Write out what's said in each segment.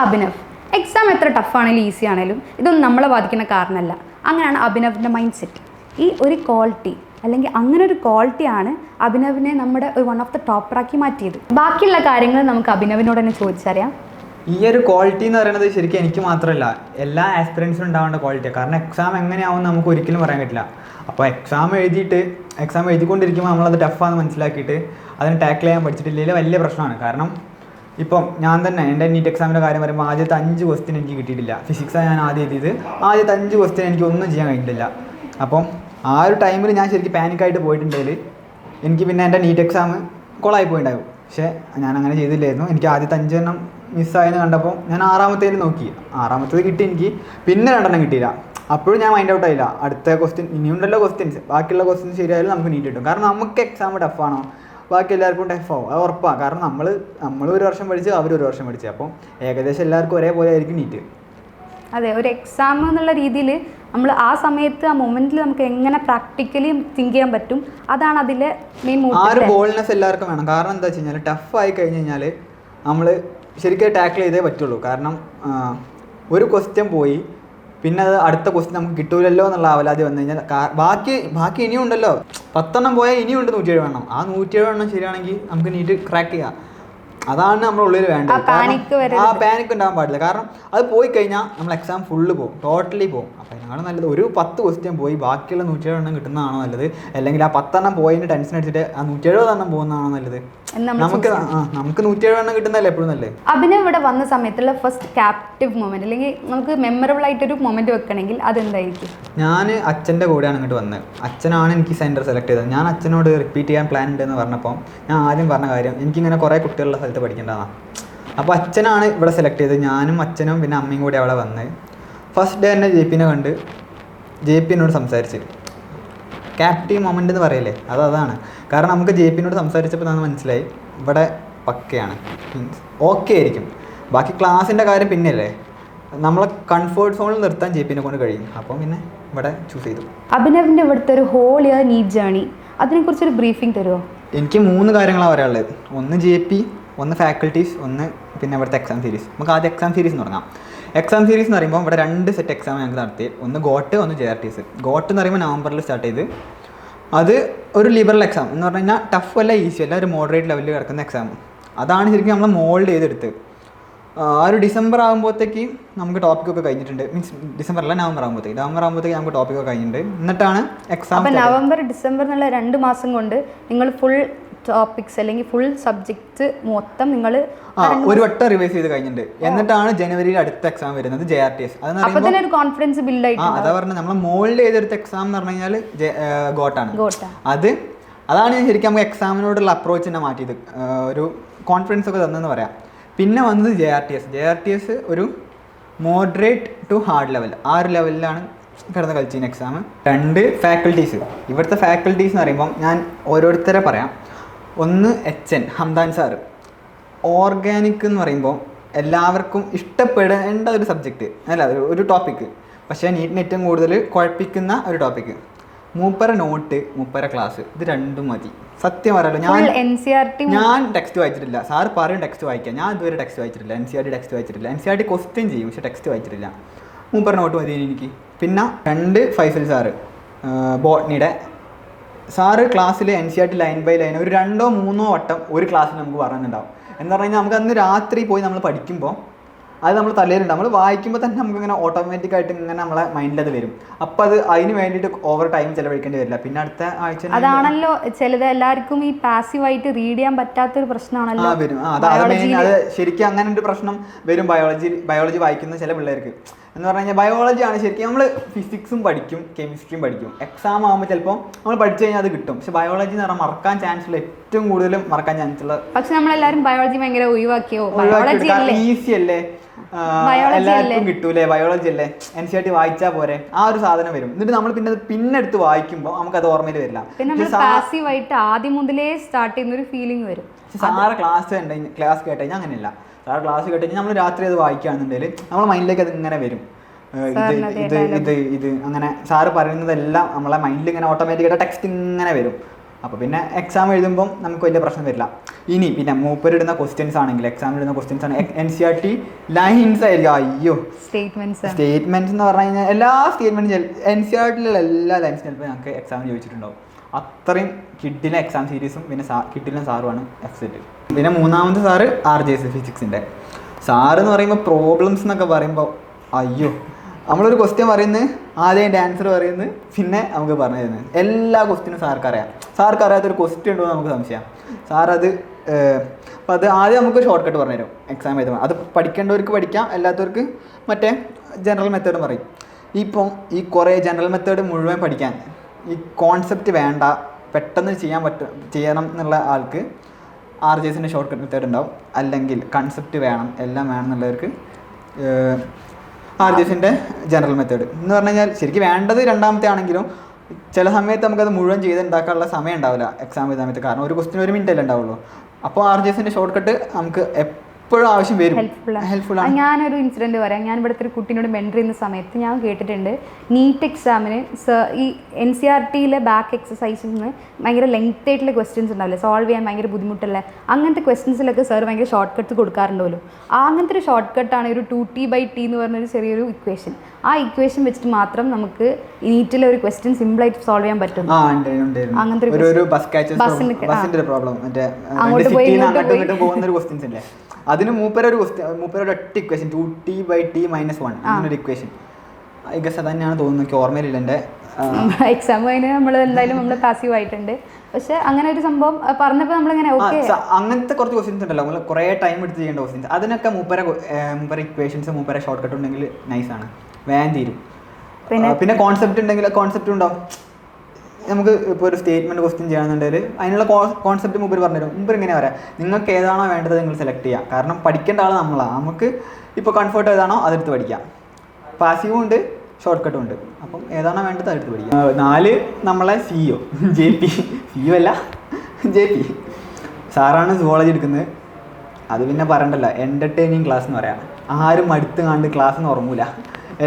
Abhinav. Exam എത്ര ടഫാണെങ്കിലും easy ആണെങ്കിലും ഇതൊന്നും നമ്മളെ ബാധിക്കുന്ന കാരണമല്ല. അങ്ങനെയാണ് അഭിനവിൻ്റെ മൈൻഡ് സെറ്റ്. ഈ ഒരു ക്വാളിറ്റി അല്ലെങ്കിൽ അങ്ങനെ ഒരു ക്വാളിറ്റിയാണ് അഭിനവിനെ നമ്മുടെ ഒരു വൺ ഓഫ് ദ ടോപ്പറാക്കി മാറ്റിയത്. ബാക്കിയുള്ള കാര്യങ്ങൾ നമുക്ക് അഭിനവിനോട് തന്നെ ചോദിച്ചറിയാം. ഈ ഒരു ക്വാളിറ്റി എന്ന് പറയുന്നത് ശരിക്കും എനിക്ക് മാത്രമല്ല എല്ലാ ആസ്പിറൻസിനും ഉണ്ടാവേണ്ട ക്വാളിറ്റിയാണ്. കാരണം എക്സാം എങ്ങനെയാവും നമുക്ക് ഒരിക്കലും പറയാൻ പറ്റില്ല. അപ്പോൾ എക്സാം എഴുതിക്കൊണ്ടിരിക്കുമ്പോൾ നമ്മളത് ടഫാണെന്ന് മനസ്സിലാക്കിയിട്ട് അതിന് ടാക്കിൾ ചെയ്യാൻ പഠിച്ചിട്ടില്ലെങ്കിൽ വലിയ പ്രശ്നമാണ്. കാരണം ഇപ്പം ഞാൻ തന്നെ എൻ്റെ നീറ്റ് എക്സാമിൻ്റെ കാര്യം പറയുമ്പോൾ ആദ്യത്തെ 5 ക്വസ്റ്റ്യൻ എനിക്ക് കിട്ടിയിട്ടില്ല. ഫിസിക്സാണ് ഞാൻ ആദ്യം എഴുതിയത്. ആദ്യത്തെ 5 ക്വസ്റ്റ്യൻ എനിക്ക് ഒന്നും ചെയ്യാൻ കഴിഞ്ഞിട്ടില്ല. അപ്പം ആ ഒരു ടൈമിൽ ഞാൻ ശരിക്കും പാനിക്കായിട്ട് പോയിട്ടുണ്ടെങ്കിൽ എനിക്ക് പിന്നെ എൻ്റെ നീറ്റ് എക്സാം കൊളായി പോയിട്ടുണ്ടാകും. പക്ഷേ ഞാൻ അങ്ങനെ ചെയ്തില്ലായിരുന്നു. എനിക്ക് ആദ്യത്തെ 5 എണ്ണം മിസ്സായെന്ന് കണ്ടപ്പോൾ ഞാൻ 6ാമത്തേൽ നോക്കി. 6ാമത്തേത് കിട്ടി എനിക്ക്, പിന്നെ 2 എണ്ണം കിട്ടിയില്ല. അപ്പോഴും ഞാൻ മൈൻഡ് ഔട്ട് ആയില്ല. അടുത്ത ക്വസ്റ്റ്യൻ ഇനിയുണ്ടല്ലോ ക്വസ്റ്റ്യൻസ്, ബാക്കിയുള്ള ക്വസ്റ്റ്യൻസ് ശരിയായാലും നമുക്ക് നീറ്റ് കിട്ടും. കാരണം നമുക്ക് എക്സാം ടഫാണോ ബാക്കി എല്ലാവർക്കും ടഫാവും, അത് ഉറപ്പാണ്. കാരണം നമ്മൾ ഒരു വർഷം പഠിച്ച് അവർ ഒരു വർഷം പഠിച്ച്, അപ്പം ഏകദേശം എല്ലാവർക്കും ഒരേപോലെ ആയിരിക്കും നീറ്റ്. അതെ, ഒരു എക്സാം എന്നുള്ള രീതിയിൽ നമ്മൾ ആ സമയത്ത് ആ മൊമെന്റിൽ നമുക്ക് എങ്ങനെ പ്രാക്ടിക്കലി തിങ്ക് ചെയ്യാൻ പറ്റും, അതാണ് അതിലെ മെയിൻ മോട്ടീവ്. ആ ഒരു ബോൾഡ്നെസ് എല്ലാവർക്കും വേണം. കാരണം എന്താ വെച്ച് കഴിഞ്ഞാൽ ടഫ് ആയി കഴിഞ്ഞ് കഴിഞ്ഞാൽ നമ്മൾ ശരിക്കും ടാക്കിൾ ചെയ്തേ പറ്റുള്ളൂ. കാരണം ഒരു ക്വസ്റ്റ്യൻ പോയി പിന്നെ അത് അടുത്ത ക്വസ്റ്റ്യൻ നമുക്ക് കിട്ടൂലല്ലോ എന്നുള്ള അവലാതി വന്നു കഴിഞ്ഞാൽ ബാക്കി ഇനിയും ഉണ്ടല്ലോ, 10 എണ്ണം പോയാൽ ഇനിയുണ്ട് 107 എണ്ണം. ആ 107 എണ്ണം ശരിയാണെങ്കിൽ നമുക്ക് നീറ്റ് ക്രാക്ക് ചെയ്യാം. അതാണ് നമ്മുടെ ഉള്ളിൽ വേണ്ടത്. ആ പാനിക് ഉണ്ടാകാൻ പാടില്ല. കാരണം അത് പോയി കഴിഞ്ഞാൽ നമ്മൾ എക്സാം ഫുള്ള് പോകും, ടോട്ടലി പോകും. അപ്പോൾ അതിനാണ് നല്ലത് ഒരു 10 ക്വസ്റ്റ്യൻ പോയി ബാക്കിയുള്ള 107 എണ്ണം കിട്ടുന്നതാണോ നല്ലത്, അല്ലെങ്കിൽ ആ 10 എണ്ണം പോയതിന് ടെൻഷൻ അടിച്ചിട്ട് ആ 170 എണ്ണം പോകുന്നതാണോ നല്ലത്? നമുക്ക് 170 എണ്ണം കിട്ടുന്നതല്ലേ എപ്പോഴും നല്ലത്. അഭിനവ് ഇവിടെ വന്ന സമയത്തുള്ള ഫസ്റ്റ് ക്യാപ്റ്റീവ് മൊമെന്റ് അല്ലെങ്കിൽ നമുക്ക് മെമ്മറബിൾ ആയിട്ടൊരു മൊമെന്റ് വെക്കണമെങ്കിൽ അതെന്തായിരിക്കും? ഞാൻ അച്ഛൻ്റെ കൂടെയാണ് ഇങ്ങോട്ട് വന്നത്. അച്ഛനാണ് എനിക്ക് സെൻറ്റർ സെലക്ട് ചെയ്തത്. ഞാൻ അച്ഛനോട് റിപ്പീറ്റ് ചെയ്യാൻ പ്ലാൻ ഉണ്ടെന്ന് പറഞ്ഞപ്പോൾ ഞാൻ ആദ്യം പറഞ്ഞ കാര്യം എനിക്കിങ്ങനെ കുറേ കുട്ടികളുടെ സ്ഥലത്ത് പഠിക്കേണ്ടതാണ്. അപ്പോൾ അച്ഛനാണ് ഇവിടെ സെലക്ട് ചെയ്തത്. ഞാനും അച്ഛനും പിന്നെ അമ്മയും കൂടി അവിടെ വന്ന് ഫസ്റ്റ് ഡേ തന്നെ JPനെ കണ്ട് JP എന്നോട് സംസാരിച്ച് ക്യാപ്റ്റീവ് മൊമെൻ്റ് എന്ന് പറയല്ലേ, അതാണ്. കാരണം നമുക്ക് JPനോട് സംസാരിച്ചപ്പോൾ തന്നെ മനസ്സിലായി ഇവിടെ പക്കയാണ്, മീൻസ് ഓക്കെ ആയിരിക്കും. ബാക്കി ക്ലാസ്സിൻ്റെ കാര്യം പിന്നെയല്ലേ, നമ്മളെ കംഫർട്ട് സോണിൽ നിർത്താൻ JPനെ കൊണ്ട് കഴിയും. അപ്പം പിന്നെ ഇവിടെ ചൂസ് ചെയ്തു. അഭിനവിൻ്റെ ഇവിടുത്തെ ഒരു ഹോൾ ഇയർ നീറ്റ് ജേണി, അതിനെക്കുറിച്ചൊരു ബ്രീഫിംഗ് തരുമോ? എനിക്ക് 3 കാര്യങ്ങളാണ് പറയാനുള്ളത്. ഒന്ന് JP, ഒന്ന് ഫാക്കൽറ്റീസ്, ഒന്ന് പിന്നെ ഇവിടുത്തെ എക്സാം സീരീസ്. നമുക്ക് ആദ്യം എക്സാം സീരീസ് എന്ന് തുടങ്ങാം. എക്സാം സീരീസ് എന്ന് പറയുമ്പോൾ ഇവിടെ 2 സെറ്റ് എക്സാം ഞങ്ങൾക്ക് നടത്തി. ഒന്ന് ഗോട്ട്, ഒന്ന് JRTS. ഗോട്ട് എന്ന് പറയുമ്പോൾ നവംബറിൽ സ്റ്റാർട്ട് ചെയ്ത് അത് ഒരു ലിബറൽ എക്സാം എന്ന് പറഞ്ഞു കഴിഞ്ഞാൽ ടഫ് അല്ല, ഈസി അല്ല, ഒരു മോഡറേറ്റ് ലെവലിൽ കിടക്കുന്ന എക്സാം. അതാണ് ശരിക്കും നമ്മൾ മോൾഡ് ചെയ്തെടുത്ത് ആ ഒരു ഡിസംബർ ആകുമ്പോഴത്തേക്ക് നമുക്ക് ടോപ്പിക്കൊക്കെ കഴിഞ്ഞിട്ടുണ്ട്. മീൻസ് ഡിസംബർ അല്ല, നവംബർ ആകുമ്പോഴത്തേക്ക് നമുക്ക് ടോപ്പിക്കൊക്കെ കഴിഞ്ഞിട്ടുണ്ട്. എന്നിട്ടാണ് എക്സാം. അപ്പോൾ നവംബർ ഡിസംബർ എന്നുള്ള 2 മാസം കൊണ്ട് നിങ്ങൾ ഫുൾ ടോപ്പിക്സ് അല്ലെങ്കിൽ ഫുൾ സബ്ജക്ട്സ് മൊത്തം നിങ്ങൾ ഒരു വട്ടം റിവൈസ് ചെയ്ത് കഴിഞ്ഞിട്ടുണ്ട്. എന്നിട്ടാണ് ജനുവരിയിൽ അടുത്ത എക്സാം വരുന്നത്, JRTS. അതൊരു കോൺഫിഡൻസ് ബിൽഡ് ആയിട്ട് അതാ പറഞ്ഞത്, നമ്മൾ മോൾഡ് ചെയ്തെടുത്ത എക്സാം എന്ന് പറഞ്ഞു കഴിഞ്ഞാൽ ഗോട്ടാണ്. അതാണ് ഞാൻ ശരിക്കും നമുക്ക് എക്സാമിനോടുള്ള അപ്രോച്ച് തന്നെ മാറ്റിയത്, ഒരു കോൺഫിഡൻസ് ഒക്കെ തന്നെന്ന് പറയാം. പിന്നെ വന്നത് JRTS ഒരു മോഡറേറ്റ് ടു ഹാർഡ് ലെവൽ, ആ ഒരു ലെവലിലാണ് കിടന്ന് കളിച്ചിരുന്ന എക്സാം. 2 ഫാക്കൽറ്റീസ്. ഇവിടുത്തെ ഫാക്കൽറ്റീസ് എന്ന് പറയുമ്പം ഞാൻ ഓരോരുത്തരെ പറയാം. ഒന്ന് HN ഹംദാൻ സാറ്. ഓർഗാനിക് എന്ന് പറയുമ്പോൾ എല്ലാവർക്കും ഇഷ്ടപ്പെടേണ്ട ഒരു സബ്ജക്റ്റ് അല്ല, ഒരു ടോപ്പിക്ക്. പക്ഷേ നീറ്റിന് ഏറ്റവും കൂടുതൽ കുഴപ്പിക്കുന്ന ഒരു ടോപ്പിക്ക്. മൂപ്പര നോട്ട്, മൂപ്പര ക്ലാസ്, ഇത് 2 മതി. സത്യം പറയാലോ, ഞാൻ ടെക്സ്റ്റ് വായിച്ചിട്ടില്ല. സാറ് പറയും ടെക്സ്റ്റ് വായിക്കാം, ഞാൻ ഇതുവരെ ടെക്സ്റ്റ് വായിച്ചിട്ടില്ല. NCERT ടെക്സ്റ്റ് വായിച്ചിട്ടില്ല. NCERT ക്വസ്റ്റ്യൻ ചെയ്യും, പക്ഷേ ടെക്സ്റ്റ് വായിച്ചിട്ടില്ല. മൂപ്പര നോട്ട് മതി എനിക്ക്. പിന്നെ 2 ഫൈസൽ സാറ്, ബോട്ടണിയുടെ സാറ് ക്ലാസ്സിൽ NCERT ലൈൻ ബൈ ലൈൻ ഒരു 2 or 3 വട്ടം ഒരു ക്ലാസ്സിൽ നമുക്ക് പറയുന്നുണ്ടാവും. എന്ന് പറഞ്ഞു കഴിഞ്ഞാൽ നമുക്ക് അന്ന് രാത്രി പോയി നമ്മൾ പഠിക്കുമ്പോൾ അത് നമ്മൾ തലയിലുണ്ട്. നമ്മൾ വായിക്കുമ്പോൾ തന്നെ നമുക്കിങ്ങനെ ഓട്ടോമാറ്റിക്കായിട്ട് ഇങ്ങനെ നമ്മളെ മൈൻഡിൽ അത് വരും. അപ്പം അതിന് വേണ്ടിയിട്ട് ഓവർ ടൈം ചിലവഴിക്കേണ്ടി വരില്ല. പിന്നെ അടുത്ത ആഴ്ച അതാണല്ലോ ചിലത് എല്ലാവർക്കും ഈ പാസീവായിട്ട് റീഡ് ചെയ്യാൻ പറ്റാത്തൊരു പ്രശ്നമാണല്ലോ വരും. അത് ശരിക്കും അങ്ങനെ ഒരു പ്രശ്നം വരും ബയോളജി വായിക്കുന്ന ചില പിള്ളേർക്ക്. എന്ന് പറഞ്ഞു കഴിഞ്ഞാൽ ബയോളജിയാണ് ശരിക്കും നമ്മൾ ഫിസിക്സും പഠിക്കും, കെമിസ്ട്രിയും പഠിക്കും. എക്സാം ആകുമ്പോൾ ചിലപ്പോൾ നമ്മൾ പഠിച്ചു കഴിഞ്ഞാൽ അത് കിട്ടും. പക്ഷെ ബയോളജി എന്ന് പറഞ്ഞാൽ മറക്കാൻ ചാൻസ് ഉള്ള, ഏറ്റവും കൂടുതലും മറക്കാൻ ചാൻസ് ഉള്ള. പക്ഷെ നമ്മളെല്ലാവരും ബയോളജി ഭയങ്കര ഒഴിവാക്കിയോ, ഈസി അല്ലേ, എല്ലാവർക്കും കിട്ടൂലേ, ബയോളജി അല്ലേ, NCERT വായിച്ചാൽ പോരെ, ആ ഒരു സാധനം വരും. എന്നിട്ട് നമ്മൾ പിന്നെ എടുത്ത് വായിക്കുമ്പോൾ നമുക്ക് അത് ഓർമ്മയിൽ വരില്ല. ആദ്യം മുതലേ സ്റ്റാർട്ട് ചെയ്യുന്ന ഒരു ഫീലിംഗ് വരും. സാറ് ക്ലാസ് കേട്ട് കഴിഞ്ഞാൽ അങ്ങനെയല്ല. സാറ് ക്ലാസ് കേട്ട് കഴിഞ്ഞാൽ നമ്മൾ രാത്രി അത് വായിക്കുകയാണെന്നുണ്ടെങ്കിൽ നമ്മളെ മൈൻഡിലേക്ക് അത് ഇങ്ങനെ വരും. ഇത് അങ്ങനെ സാറ് പറയുന്നതെല്ലാം നമ്മളെ മൈൻഡിൽ ഇങ്ങനെ ഓട്ടോമാറ്റിക്കായിട്ട് ടെക്സ്റ്റ് ഇങ്ങനെ വരും. അപ്പോൾ പിന്നെ എക്സാം എഴുതുമ്പം നമുക്ക് വലിയ പ്രശ്നം വരില്ല. ഇനി പിന്നെ മൂപ്പരിടുന്ന ക്വസ്റ്റ്യൻസ് ആണെങ്കിൽ എക്സാമിലിടുന്ന ക്വസ്റ്റ്യൻസ് ആണ് NCERT ലൈൻസ് ആയിരിക്കും. അയ്യോ സ്റ്റേറ്റ്മെൻറ്റ്സ് എന്ന് പറഞ്ഞു കഴിഞ്ഞാൽ എല്ലാ സ്റ്റേറ്റ്മെൻറ്റും NCERTയിലുള്ള എല്ലാ ലൈൻസും ചിലപ്പോൾ ഞങ്ങൾക്ക് എക്സാമിന് ചോദിച്ചിട്ടുണ്ടാവും. അത്രയും കിഡിലെ എക്സാം സീരീസും പിന്നെ കിഡിലും സാറുമാണ് FSET. പിന്നെ മൂന്നാമത്തെ സാറ് RJS ഫിസിക്സിൻ്റെ സാറ് എന്ന് പറയുമ്പോൾ പ്രോബ്ലംസ് എന്നൊക്കെ പറയുമ്പോൾ അയ്യോ നമ്മളൊരു ക്വസ്റ്റ്യൻ പറയുന്നത് ആദ്യം അതിൻ്റെ ആൻസർ പറയുന്നത് പിന്നെ നമുക്ക് പറഞ്ഞു തരുന്നത് എല്ലാ ക്വസ്റ്റ്യനും സാർക്കറിയാം. സാർക്കറിയാത്തൊരു ക്വസ്റ്റ്യൻ ഉണ്ടോ നമുക്ക് സംശയം. സാറത് അപ്പോൾ അത് ആദ്യം നമുക്ക് ഷോർട്ട് കട്ട് പറഞ്ഞു തരും എക്സാം എഴുതുമ്പോൾ. അത് പഠിക്കേണ്ടവർക്ക് പഠിക്കാം, അല്ലാത്തവർക്ക് മറ്റേ ജനറൽ മെത്തേഡ് പറയും. ഇപ്പം ഈ കുറേ ജനറൽ മെത്തേഡ് മുഴുവൻ പഠിക്കാൻ ഈ കോൺസെപ്റ്റ് വേണ്ട, പെട്ടെന്ന് ചെയ്യണം എന്നുള്ള ആൾക്ക് RJSൻ്റെ ഷോർട്ട് കട്ട് മെത്തേഡ് ഉണ്ടാവും. അല്ലെങ്കിൽ കൺസെപ്റ്റ് വേണം, എല്ലാം വേണം എന്നുള്ളവർക്ക് RJSൻ്റെ ജനറൽ മെത്തേഡ് എന്ന് പറഞ്ഞു കഴിഞ്ഞാൽ ശരിക്കും വേണ്ടത് രണ്ടാമത്തെ ആണെങ്കിലും ചില സമയത്ത് നമുക്കത് മുഴുവൻ ചെയ്തുണ്ടാക്കാനുള്ള സമയം ഉണ്ടാവില്ല എക്സാം എഴുതാൻ സമയത്ത്. കാരണം ഒരു ക്വസ്റ്റിന് 1 മിനിറ്റ് അല്ലേ ഉണ്ടാവുള്ളൂ. അപ്പോൾ RJSൻ്റെ ഷോർട്ട് കട്ട് നമുക്ക് എപ്പോഴും ആവശ്യം വരും, ഹെൽപ്ഫുൾ ആണ്. ഞാനൊരു ഇൻസിഡൻറ്റ് പറയാം. ഞാൻ ഇവിടുത്തെ ഒരു കുട്ടീനോട് മെൻറ്റർ ചെയ്യുന്ന സമയത്ത് ഞാൻ കേട്ടിട്ടുണ്ട് നീറ്റ് എക്സാമിന് ഈ NCERTയിലെ ബാക്ക് എക്സസൈസിന് ഭയങ്കര ലെങ്ത് ആയിട്ടുള്ള ക്വസ്റ്റ്യൻസ് ഉണ്ടാവില്ലേ, സോൾവ് ചെയ്യാൻ ഭയങ്കര ബുദ്ധിമുട്ടുള്ള അങ്ങനത്തെ ക്വസ്റ്റ്യൻസിലൊക്കെ സാർ ഭയങ്കര ഷോർട്ട് കട്ട്സ് കൊടുക്കാറുണ്ടല്ലോ. അങ്ങനത്തെ ഒരു ഷോർട്ട് കട്ടാണ് ഒരു 2T/T എന്ന് പറഞ്ഞൊരു ചെറിയൊരു ഇക്വേഷൻ. ആ ഇക്വേഷൻ വെച്ചിട്ട് മാത്രം നമുക്ക് നീറ്റിലെ ഒരു ക്വസ്റ്റ്യൻ സിമ്പിളായിട്ട് സോൾവ് ചെയ്യാൻ പറ്റും. അങ്ങനത്തെ അതിന് മൂപ്പരൊരു ഒറ്റ ഇക്വേഷൻ 2T/T - 1 അങ്ങനൊരു ഇക്വേഷൻ ഐ ഗസ് അത് തന്നെയാണ് തോന്നുന്നു, എനിക്ക് ഓർമ്മയിലില്ല. എൻ്റെ എക്സാം കഴിഞ്ഞ് നമ്മൾ എന്തായാലും നമ്മൾ പാസീവ് ആയിട്ടുണ്ട്. പക്ഷെ അങ്ങനെ ഒരു സംഭവം പറഞ്ഞപ്പോൾ നമ്മളിങ്ങനെ ഓക്കെ അങ്ങനത്തെ കുറച്ച് ക്വസ്റ്റ്യൻസ് ഉണ്ടല്ലോ നമ്മൾ കുറേ ടൈം എടുത്ത് ചെയ്യേണ്ട ക്വസ്റ്റ്യൻസ്, അതിനൊക്കെ മൂപ്പര ഇക്വേഷൻസ് മൂപ്പര ഷോർട്ട് കട്ട് ഉണ്ടെങ്കിൽ നൈസാണ്, വേഗം തീരും. പിന്നെ കോൺസെപ്റ്റ് ഉണ്ടെങ്കിൽ കോൺസെപ്റ്റ് ഉണ്ടാവും. നമുക്ക് ഇപ്പോൾ ഒരു സ്റ്റേറ്റ്മെൻറ്റ് ക്വസ്റ്റ്യൻ ചെയ്യണമെന്നുണ്ടെങ്കിൽ അതിനുള്ള കോൺസെപ്റ്റ് മുമ്പ് പറഞ്ഞുതരും. മുമ്പ് ഇങ്ങനെ പറയാം, നിങ്ങൾക്ക് ഏതാണോ വേണ്ടത് നിങ്ങൾ സെലക്ട് ചെയ്യുക. കാരണം പഠിക്കേണ്ട ആൾ നമ്മളാണ്. നമുക്ക് ഇപ്പോൾ കംഫർട്ട് ഏതാണോ അതെടുത്ത് പഠിക്കാം. പാസീവും ഉണ്ട്, ഷോർട്ട് കട്ടും ഉണ്ട്. അപ്പം ഏതാണോ വേണ്ടത് അതെടുത്ത് പഠിക്കാം. 4 നമ്മളെ CEO JP അല്ല JP സാറാണ് സുവോളജി എടുക്കുന്നത്. അത് പിന്നെ പറയണ്ടല്ലോ, എൻ്റർടൈനിങ് ക്ലാസ് എന്ന് പറയാം. ആരും അടുത്ത് കണ്ട് ക്ലാസ്സിന് ഉറങ്ങൂല,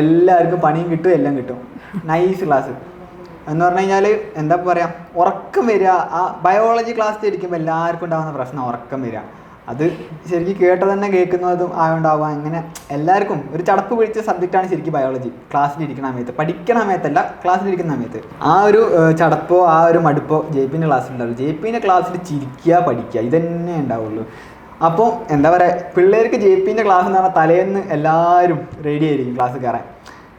എല്ലാവർക്കും പണിയും കിട്ടും, എല്ലാം കിട്ടും. നൈസ് ക്ലാസ് എന്ന് പറഞ്ഞു കഴിഞ്ഞാൽ എന്താ പറയുക, ഉറക്കം വരിക. ആ ബയോളജി ക്ലാസ് ഇരിക്കുമ്പോൾ എല്ലാവർക്കും ഉണ്ടാകുന്ന പ്രശ്നം ഉറക്കം വരിക. അത് ശരിക്കും കേട്ടത് തന്നെ കേൾക്കുന്നതും ആയതുകൊണ്ടാവുക. അങ്ങനെ എല്ലാവർക്കും ഒരു ചടപ്പ് പിടിച്ച സബ്ജക്റ്റാണ് ശരിക്കും ബയോളജി. ക്ലാസ്സിലിരിക്കുന്ന സമയത്ത്, പഠിക്കുന്ന സമയത്തല്ല, ക്ലാസ്സിലിരിക്കുന്ന സമയത്ത് ആ ഒരു ചടപ്പോ ആ ഒരു മടുപ്പോ JPൻ്റെ ക്ലാസ്സിൽ ഉണ്ടാവില്ല. JPൻ്റെ ക്ലാസ്സിൽ ചിരിക്കുക, പഠിക്കുക, ഇതന്നെ ഉണ്ടാവുള്ളൂ. അപ്പോൾ എന്താ പറയുക, പിള്ളേർക്ക് JPൻ്റെ ക്ലാസ് എന്ന് പറഞ്ഞാൽ തലേന്ന് എല്ലാവരും റെഡി ആയിരിക്കും ക്ലാസ് കയറാൻ.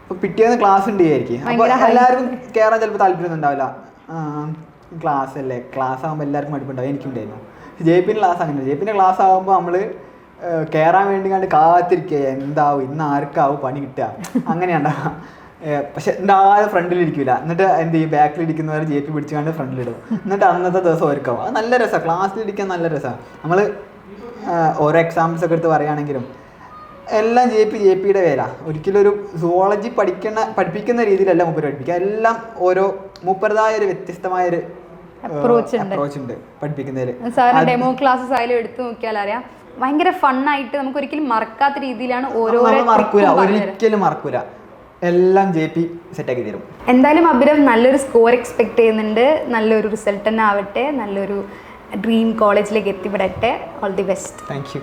അപ്പോൾ പിറ്റേന്ന് ക്ലാസ് ഉണ്ട് ആയിരിക്കും. അപ്പോൾ എല്ലാവർക്കും കയറാൻ ചിലപ്പോൾ താല്പര്യമൊന്നും ഉണ്ടാവില്ല. ക്ലാസ് അല്ലേ, ക്ലാസ് ആകുമ്പോൾ എല്ലാവർക്കും മടുപ്പുണ്ടാവും. എനിക്കുണ്ടായിരുന്നു. JPൻ്റെ ക്ലാസ് അങ്ങനെ. JPൻ്റെ ക്ലാസ് ആകുമ്പോൾ നമ്മൾ കയറാൻ വേണ്ടി കണ്ട് കാത്തിരിക്കുക, എന്താവും ഇന്ന് ആർക്കാവും പണി കിട്ടുക, അങ്ങനെയുണ്ടാവുക. പക്ഷെ എന്തായാലും ഫ്രണ്ടിലിരിക്കില്ല. എന്നിട്ട് എന്ത് ചെയ്യും, ബാക്കിലിരിക്കുന്നവർ JP പിടിച്ചുകൊണ്ട് ഫ്രണ്ടിലിടും. എന്നിട്ട് അന്നത്തെ ദിവസം ഒരുക്കാവും. അത് നല്ല രസമാണ്, ക്ലാസ്സിലിരിക്കാൻ നല്ല രസമാണ്. നമ്മൾ ഓരോ എക്സാമ്പിൾസ് ഒക്കെ എടുത്ത് പറയുകയാണെങ്കിലും എല്ലാം JPയുടെ പേരാ. ഒരിക്കലും ഒരു സുവോളജി പഠിപ്പിക്കുന്ന രീതിയിലല്ല മൂപ്പര് പഠിപ്പിക്കുക. എല്ലാം ഓരോ മൂപ്പരതായ ഒരു വ്യത്യസ്തമായൊരു അപ്രോച്ച് ഉണ്ട് പഠിപ്പിക്കുന്നതിൽ. സാറിന് ഡെമോ ക്ലാസ്സസ് ആയാലും എടുത്തു നോക്കിയാൽ അറിയാം, ഭയങ്കര ഫണ്ണായിട്ട് നമുക്ക് ഒരിക്കലും മറക്കാത്ത രീതിയിലാണ് ഒരിക്കലും മറക്കൂല. എല്ലാം JP സെറ്റാക്കി തരും. എന്തായാലും അഭിനവ് നല്ലൊരു സ്കോർ എക്സ്പെക്ട് ചെയ്യുന്നുണ്ട്. നല്ലൊരു റിസൾട്ട് തന്നെ ആവട്ടെ, നല്ലൊരു ഡ്രീം കോളേജിലേക്ക് എത്തിപ്പെടട്ടെ. All the best. Thank U.